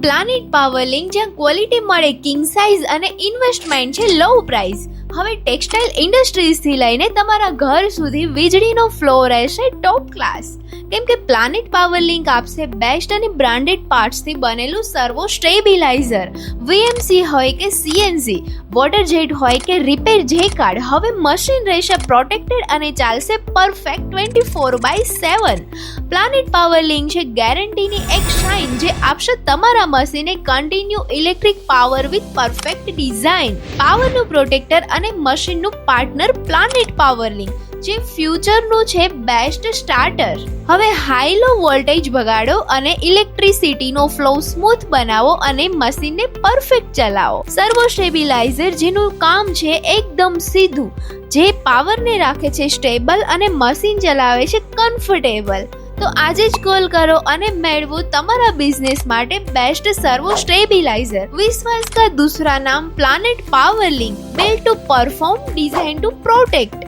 Planet power link, જ્યાં quality મળે king size અને ઇન્વેસ્ટમેન્ટ છે લો પ્રાઇસ. હવે ટેક્સટાઇલ ઇન્ડસ્ટ્રીઝથી લઈને તમારા ઘર સુધી વીજળીનો ફ્લો રહેશે ટોપ ક્લાસ, કેમ કે પ્લાનેટ પાવર લિંક આપશે બેસ્ટ અને બ્રાન્ડેડ પાર્ટ્સથી બનેલું સર્વો સ્ટેબિલાઇઝર. વીએમસી હોય કે સીએનસી, વોટર જેટ હોય કે રિપેર જે કાર્ડ, હવે મશીન રહેશે પ્રોટેક્ટેડ અને ચાલશે પરફેક્ટ 24/7. પ્લાનેટ પાવર લિંક છે ગેરંટીની એક શાઇન, જે આપશે તમારા મશીને continue electric power with perfect design. પાવરનું પ્રોટેક્ટર અને મશીનનું પાર્ટનર પ્લાનેટ પાવર લિંક, જે ફ્યુચરનું છે બેસ્ટ સ્ટાર્ટર. હવે હાઈ લો વોલ્ટેજ ભગાડો અને ઇલેક્ટ્રિસિટીનો ફ્લો સ્મૂથ બનાવો અને મશીનને પરફેક્ટ ચલાવો. સર્વો સ્ટેબિલાઇઝર, જેનું કામ છે એકદમ સીધું, જે પાવરને રાખે છે સ્ટેબલ અને મશીન ચલાવે છે કમ્ફર્ટેબલ. તો આજે જ કોલ કરો અને મેળવો તમારા બિઝનેસ માટે બેસ્ટ સર્વો સ્ટેબિલાઇઝર. विश्वास का दूसरा नाम planet power link, built to perform, design to protect.